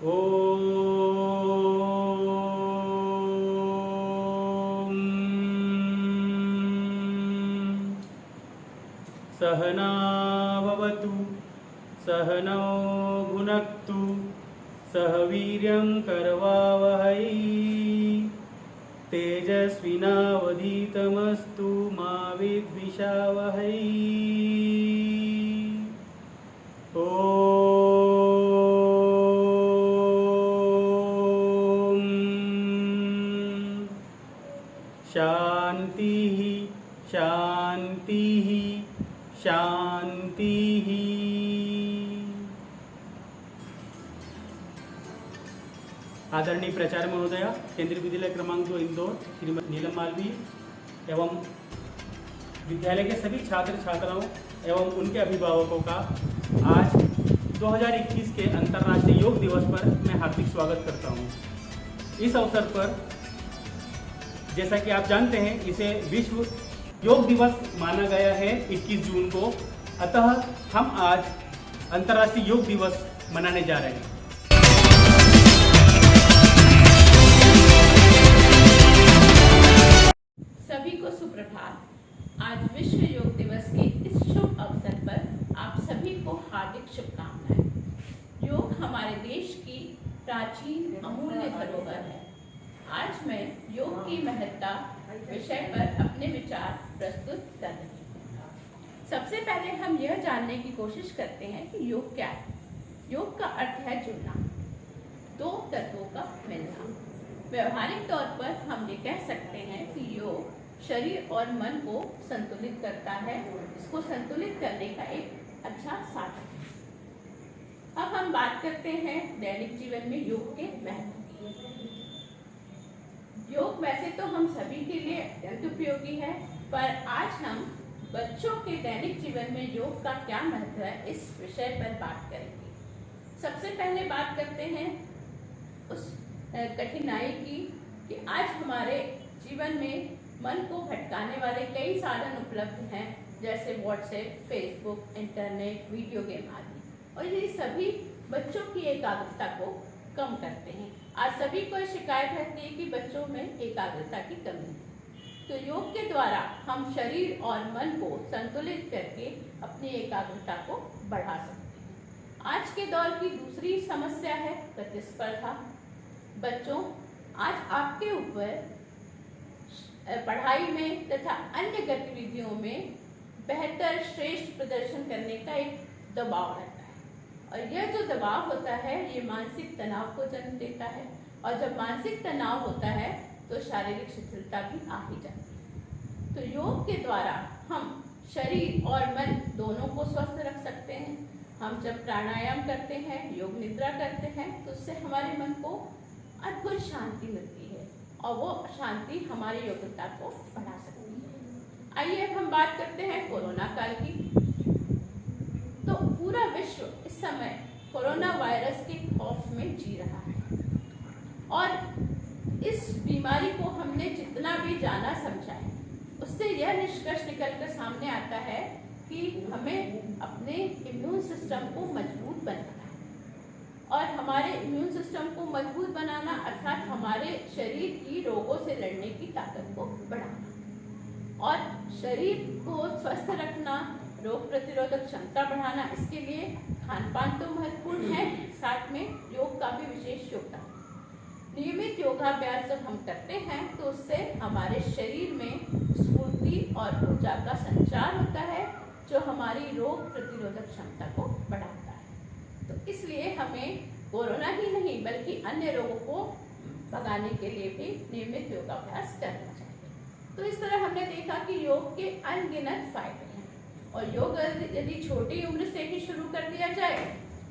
ॐ सहना भवतु सहनौ भुनक्तु सह वीर्यं करवावहै तेजस्विनावधीतमस्तु मा विद्विषावहै। ॐ शान्तिः शान्तिः शान्तिः। आदरणीय प्राचार्य महोदया, केंद्रीय विद्यालय क्रमांक 2 इंदौर श्रीमती नीलम मालवीय एवं विद्यालय के सभी छात्र छात्राओं एवं उनके अभिभावकों का आज 2021 के अंतर्राष्ट्रीय योग दिवस पर मैं हार्दिक स्वागत करता हूं। इस अवसर पर जैसा कि आप जानते हैं, इसे विश्व योग दिवस माना गया है 21 जून को। अतः हम आज अंतर्राष्ट्रीय योग दिवस मनाने जा रहे हैं। सभी को सुप्रभात। आज विश्व योग दिवस के इस शुभ अवसर पर आप सभी को हार्दिक शुभकामनाएं। योग हमारे देश की प्राचीन अमूल्य धरोहर है। आज मैं योग की महत्ता विषय पर अपने विचार प्रस्तुत कर रही हूँ। सबसे पहले हम यह जानने की कोशिश करते हैं कि योग क्या है। योग का अर्थ है जुड़ना, दो तत्वों का मिलना। व्यवहारिक तौर पर हम ये कह सकते हैं कि योग शरीर और मन को संतुलित करता है, इसको संतुलित करने का एक अच्छा साधन है। अब हम बात करते हैं दैनिक जीवन में योग के महत्व की। योग वैसे तो हम सभी के लिए अत्यंत उपयोगी है, पर आज हम बच्चों के दैनिक जीवन में योग का क्या महत्व है इस विषय पर बात करेंगे। सबसे पहले बात करते हैं उस कठिनाई की कि आज हमारे जीवन में मन को भटकाने वाले कई साधन उपलब्ध हैं, जैसे WhatsApp, Facebook, internet, video game आदि, और ये सभी बच्चों की एकाग्रता को कम करते हैं। आज सभी को शिकायत रहती है कि बच्चों में एकाग्रता की कमी है। तो योग के द्वारा हम शरीर और मन को संतुलित करके अपनी एकाग्रता को बढ़ा सकते हैं। आज के दौर की दूसरी समस्या है प्रतिस्पर्धा। बच्चों, आज आपके ऊपर पढ़ाई में तथा अन्य गतिविधियों में बेहतर श्रेष्ठ प्रदर्शन करने का एक दबाव रहता है, और यह जो दबाव होता है ये मानसिक तनाव को जन्म देता है, और जब मानसिक तनाव होता है तो शारीरिक शिथिलता भी आ ही जाती है। तो योग के द्वारा हम शरीर और मन दोनों को स्वस्थ रख सकते हैं। हम जब प्राणायाम करते हैं, योग निद्रा करते हैं, तो उससे हमारे मन को अद्भुत शांति मिलती है, और वो शांति हमारी योग्यता को बढ़ा सकती है। आइए अब हम बात करते हैं कोरोना काल की। तो पूरा विश्व इस समय कोरोना वायरस के खौफ में जी रहा है, और इस बीमारी को हमने जितना भी जाना समझा है, उससे यह निष्कर्ष निकलकर सामने आता है कि हमें अपने इम्यून सिस्टम को मजबूत बनाना है। और हमारे इम्यून सिस्टम को मजबूत बनाना अर्थात हमारे शरीर की रोगों से लड़ने की ताकत को बढ़ाना, और शरीर को स्वस्थ रखना, रोग प्रतिरोधक क्षमता बढ़ाना, इसके लिए खान पान तो महत्वपूर्ण है, साथ में योग का भी विशेष योगदान। नियमित योगाभ्यास जब हम करते हैं तो उससे हमारे शरीर में स्फूर्ति और ऊर्जा का संचार होता है, जो हमारी रोग प्रतिरोधक क्षमता को बढ़ाता है। तो इसलिए हमें कोरोना ही नहीं बल्कि अन्य रोगों को भगाने के लिए भी नियमित योगाभ्यास करना चाहिए। तो इस तरह हमने देखा कि योग के अनगिनत फायदे हैं, और योग यदि छोटी उम्र से ही शुरू कर दिया जाए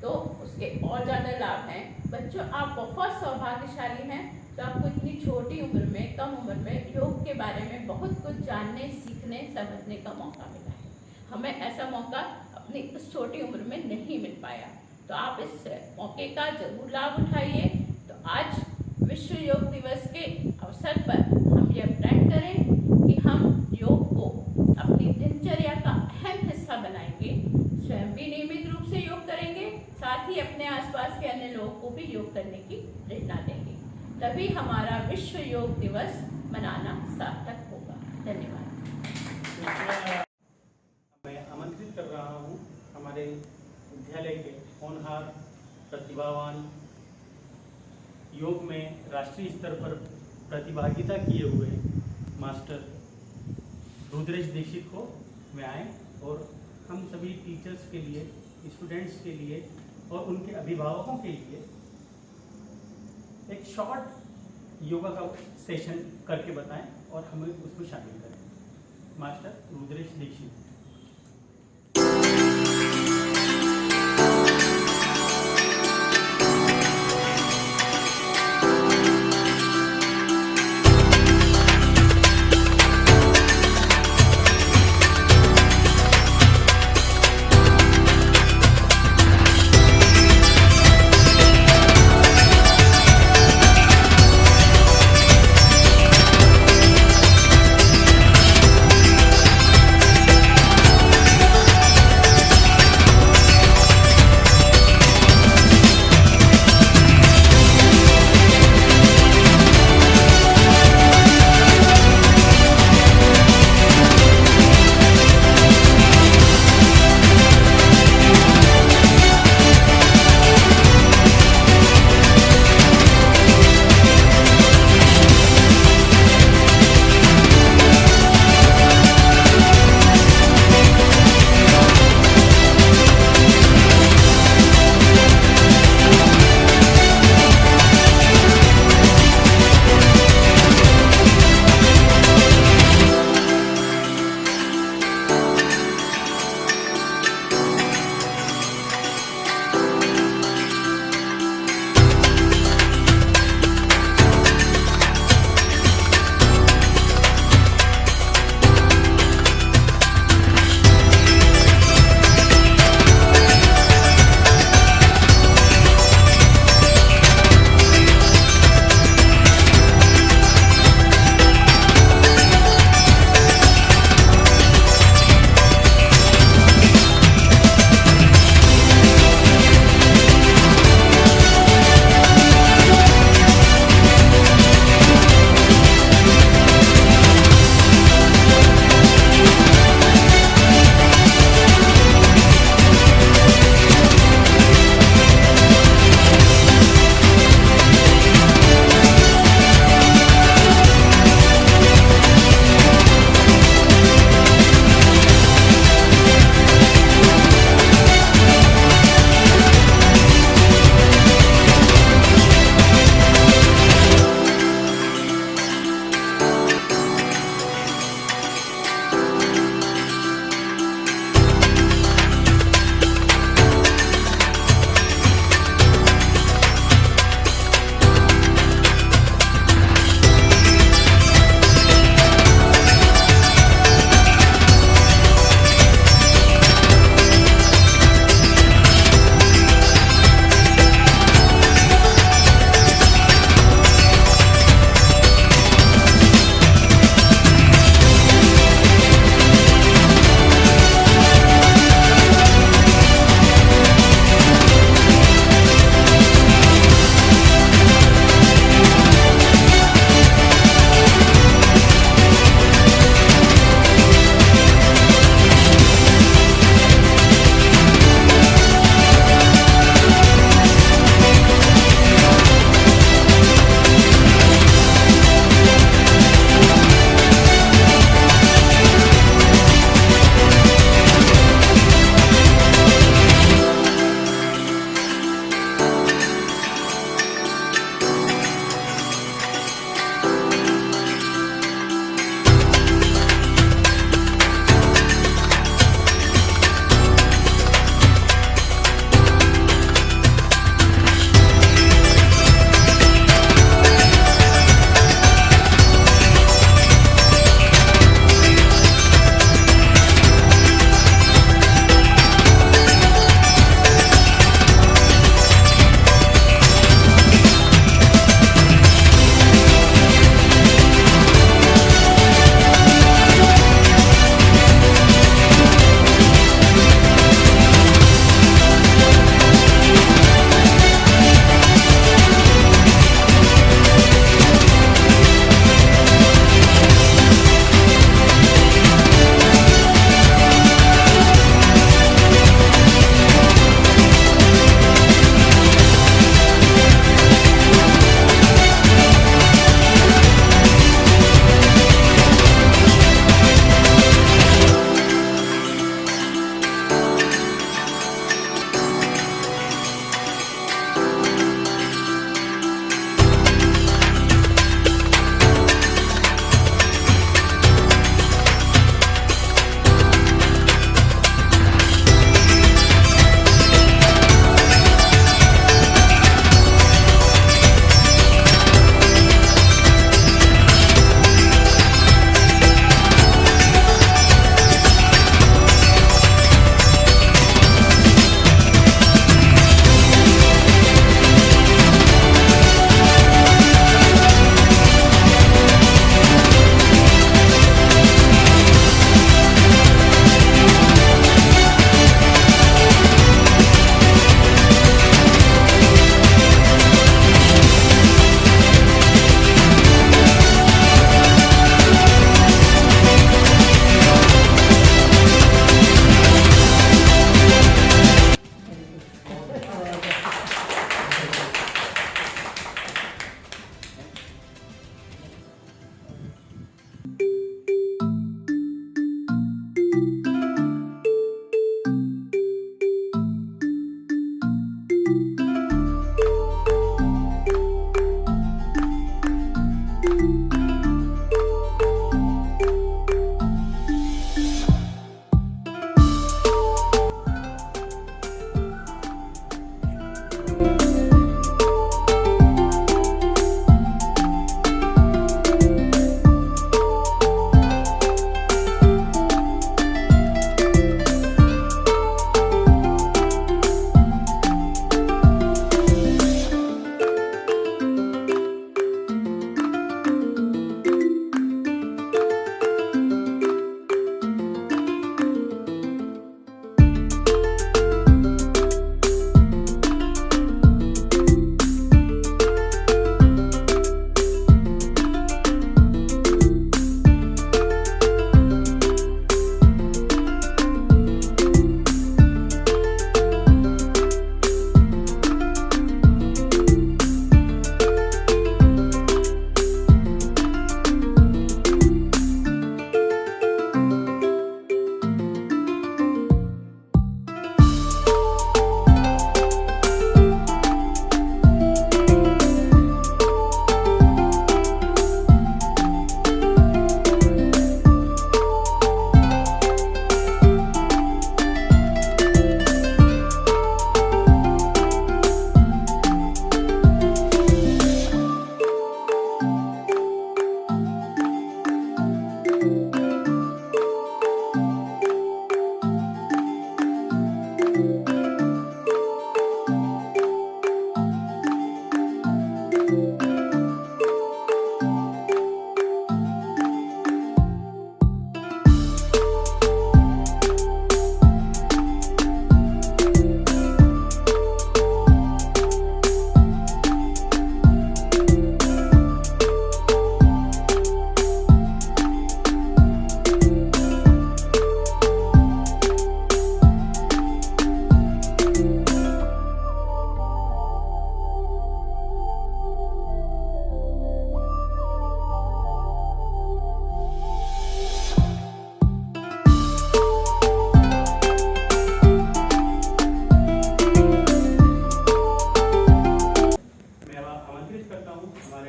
तो उसके और ज़्यादा लाभ हैं। बच्चों, आप बहुत सौभाग्यशाली हैं तो आपको इतनी छोटी उम्र में, कम उम्र में योग के बारे में बहुत कुछ जानने, सीखने, समझने का मौका मिला है। हमें ऐसा मौका अपनी उस छोटी उम्र में नहीं मिल पाया, तो आप इस मौके का जरूर लाभ उठाइए। तो आज विश्व योग दिवस के अवसर पर हम यह प्रण करें कि हम योग को अपनी दिनचर्या का अहम हिस्सा बनाएंगे, स्वयं हम भी नियमित रूप से योग करेंगे, साथ ही अपने आसपास के अन्य लोगों को भी योग करने की प्रेरणा देंगे। तभी हमारा विश्व योग दिवस मनाना सार्थक होगा। धन्यवाद। मैं आमंत्रित कर रहा हूँ हमारे विद्यालय के होनहार प्रतिभावान योग में राष्ट्रीय स्तर पर प्रतिभागिता किए हुए मास्टर रुद्रेश दीक्षित को वे आए और हम सभी टीचर्स के लिए, स्टूडेंट्स के लिए और उनके अभिभावकों के लिए एक शॉर्ट योगा का सेशन करके बताएं और हमें उसमें शामिल करें। मास्टर रुद्रेश दीक्षित।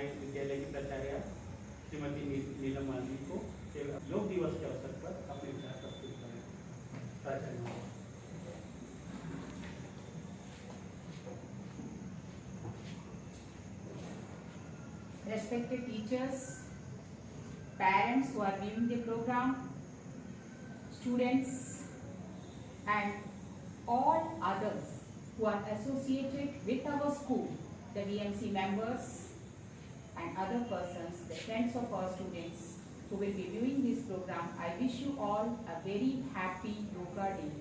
हमारे विद्यालय की प्राचार्य श्रीमती नीलम मालवी को योग दिवस के अवसर पर अपने विचार प्रस्तुत करें। प्राचार्य। Respected teachers, parents who are viewing the program, students and all others who are associated with our school, the VMC members and other persons, the friends of our students who will be viewing this program, I wish you all a very happy Yoga Day.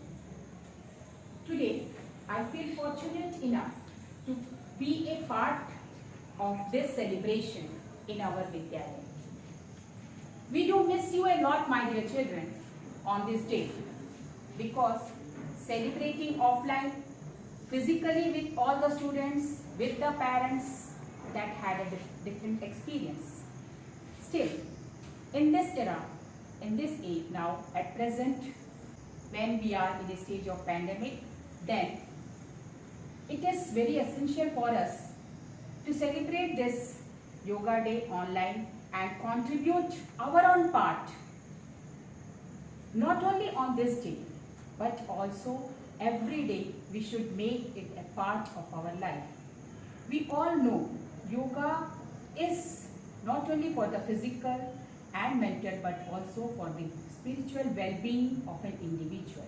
Today, I feel fortunate enough to be a part of this celebration in our Vidyalaya. We do miss you a lot, my dear children, on this day, because celebrating offline, physically with all the students, with the parents, that had a different experience. Still, in this era, in this age now, at present, when we are in the stage of pandemic, then it is very essential for us to celebrate this Yoga Day online and contribute our own part, not only on this day, but also every day we should make it a part of our life. We all know yoga is not only for the physical and mental, but also for the spiritual well-being of an individual.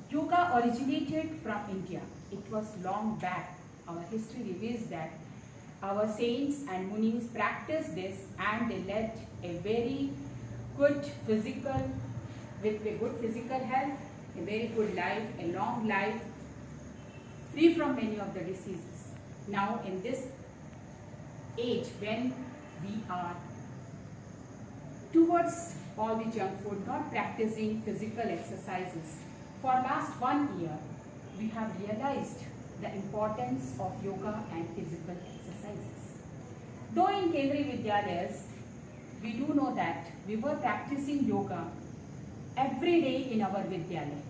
Yoga originated from India. It was long back. Our history reveals that our saints and munis practiced this and they led a very good physical, with a good physical health, a very good life, a long life, free from many of the diseases. Now in this age when we are towards all the junk food, not practicing physical exercises, for last 1 year we have realized the importance of yoga and physical exercises. Though in Kendriya Vidyalayas, we do know that we were practicing yoga every day in our Vidyalaya.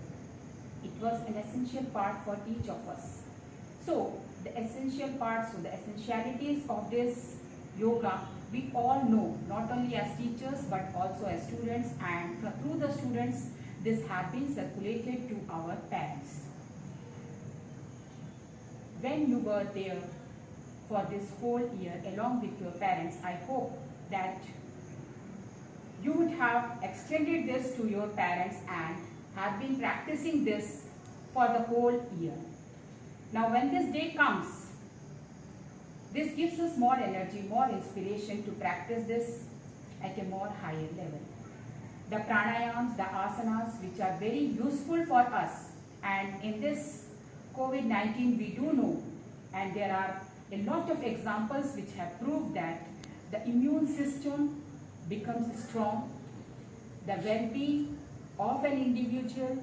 It was an essential part for each of us. So, the essential parts, so the essentialities of this yoga, we all know, not only as teachers but also as students, and through the students, this has been circulated to our parents. When you were there for this whole year along with your parents, I hope that you would have extended this to your parents and have been practicing this for the whole year. Now when this day comes, this gives us more energy, more inspiration to practice this at a more higher level. The pranayams, the asanas, which are very useful for us, and in this COVID-19 we do know, and there are a lot of examples which have proved that the immune system becomes strong, the well-being of an individual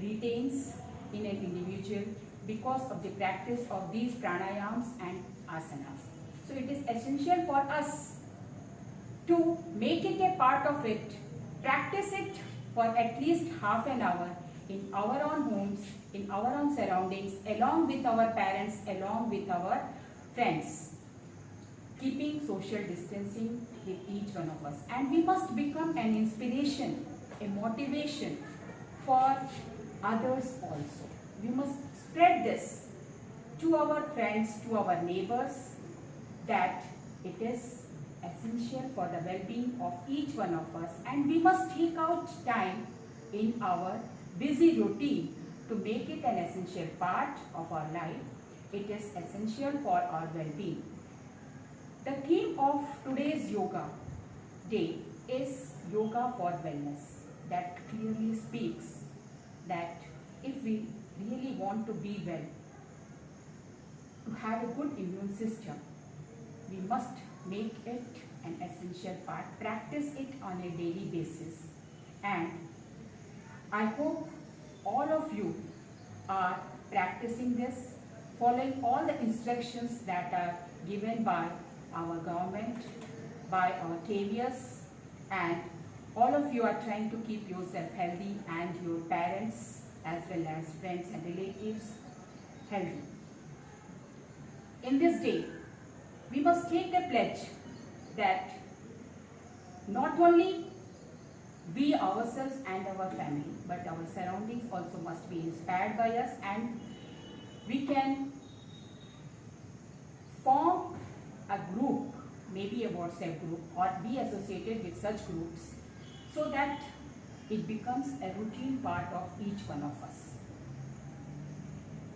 retains in an individual because of the practice of these pranayams and asanas. So it is essential for us to make it a part of it, practice it for at least half an hour in our own homes, in our own surroundings, along with our parents, along with our friends, keeping social distancing with each one of us. And we must become an inspiration, a motivation for others also. We must spread this to our friends, to our neighbors, that it is essential for the well-being of each one of us, and we must take out time in our busy routine to make it an essential part of our life. It is essential for our well-being. The theme of today's yoga day is yoga for wellness. That clearly speaks that if we really want to be well, to have a good immune system, we must make it an essential part, practice it on a daily basis. And I hope all of you are practicing this, following all the instructions that are given by our government, by our KVS, and all of you are trying to keep yourself healthy and your parents as well as friends and relatives healthy. In this day, we must take the pledge that not only we ourselves and our family, but our surroundings also must be inspired by us, and we can form a group, maybe a WhatsApp group, or be associated with such groups so that it becomes a routine part of each one of us.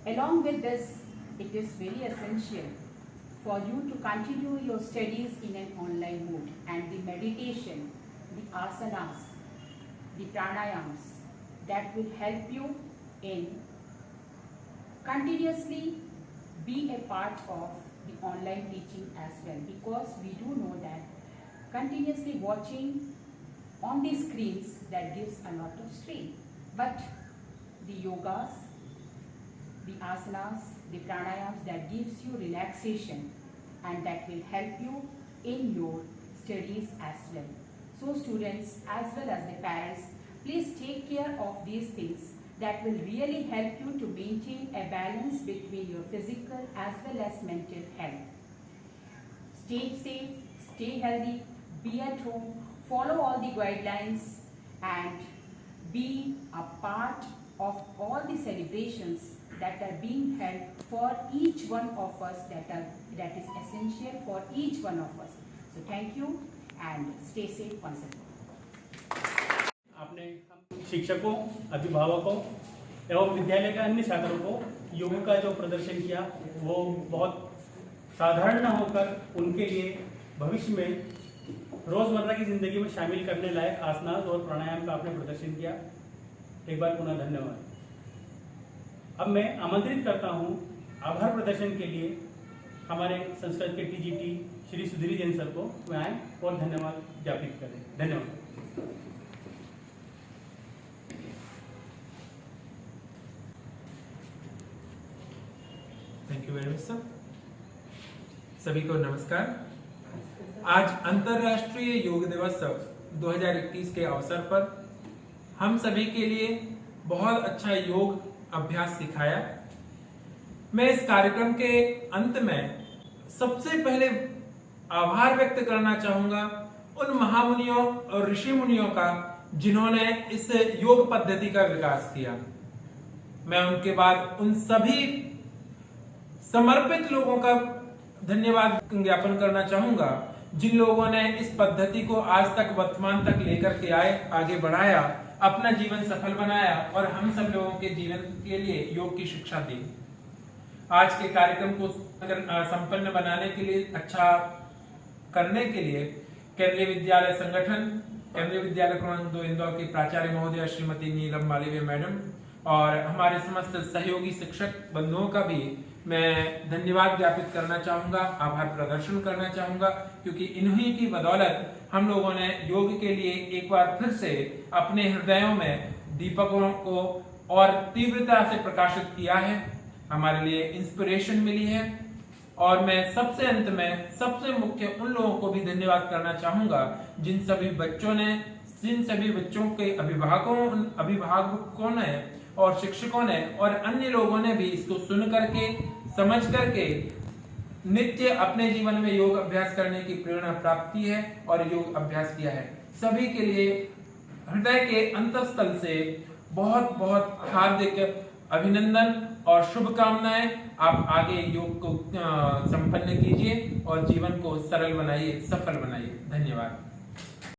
Along with this, it is very essential for you to continue your studies in an online mode, and the meditation, the asanas, the pranayams that will help you in continuously be a part of the online teaching as well, because we do know that continuously watching on the screens, that gives a lot of strain. But the yogas, the asanas, the pranayams, that gives you relaxation, and that will help you in your studies as well. So students as well as the parents, please take care of these things that will really help you to maintain a balance between your physical as well as mental health. Stay safe, stay healthy, be at home, follow all the guidelines, and be a part of all the celebrations that are being held for each one of us, that is essential for each one of us. So thank you and stay safe once again. आपने शिक्षकों, अभिभावकों एवं विद्यालय के अन्य छात्रों को योग का जो प्रदर्शन किया वो बहुत साधारण न होकर उनके लिए भविष्य में रोजमर्रा की जिंदगी में शामिल करने लायक आसनास और प्राणायाम का आपने प्रदर्शन किया। एक बार पुनः धन्यवाद। अब मैं आमंत्रित करता हूं आभार प्रदर्शन के लिए हमारे संस्कृत के टीजीटी श्री सुधीर जैन सर को मैं आए और धन्यवाद ज्ञापित करें। धन्यवाद। Thank you very much sir. सभी को नमस्कार। आज अंतर्राष्ट्रीय योग दिवस 2021 के अवसर पर हम सभी के लिए बहुत अच्छा योग अभ्यास सिखाया। मैं इस कार्यक्रम के अंत में सबसे पहले आभार व्यक्त करना चाहूंगा उन महामुनियों और ऋषि मुनियों का जिन्होंने इस योग पद्धति का विकास किया। मैं उनके बाद उन सभी समर्पित लोगों का धन्यवाद ज्ञापन करना चाहूंगा जिन लोगों ने इस पद्धति को आज तक वर्तमान तक लेकर के आए, आगे बढ़ाया, अपना जीवन सफल बनाया और हम सब लोगों के जीवन के लिए योग की शिक्षा दी। आज के कार्यक्रम को संपन्न बनाने के लिए, अच्छा करने के लिए केंद्रीय विद्यालय संगठन, केंद्रीय विद्यालय क्रमांक 2 इंदौर की प्राचार्य महोदया श्रीमती नीलम मालवीय मैडम और हमारे समस्त सहयोगी शिक्षक बंधुओं का भी मैं धन्यवाद ज्ञापित करना चाहूंगा, आभार प्रदर्शन करना चाहूंगा, क्योंकि इन्हीं की बदौलत हम लोगों ने योग के लिए एक बार फिर से अपने हृदयों में दीपकों को और तीव्रता से प्रकाशित किया है। हमारे लिए इंस्पिरेशन मिली है। और मैं सबसे अंत में सबसे मुख्य उन लोगों को भी धन्यवाद करना चाहूंगा जिन सभी बच्चों के अभिभावकों ने और शिक्षकों ने और अन्य लोगों ने भी इसको सुन करके, समझ करके नित्य अपने जीवन में योग अभ्यास करने की प्रेरणा प्राप्त की है और योग अभ्यास किया है। सभी के लिए हृदय के अंतःस्थल से बहुत बहुत हार्दिक अभिनंदन और शुभकामनाएं। आप आगे योग को संपन्न कीजिए और जीवन को सरल बनाइए, सफल बनाइए। धन्यवाद।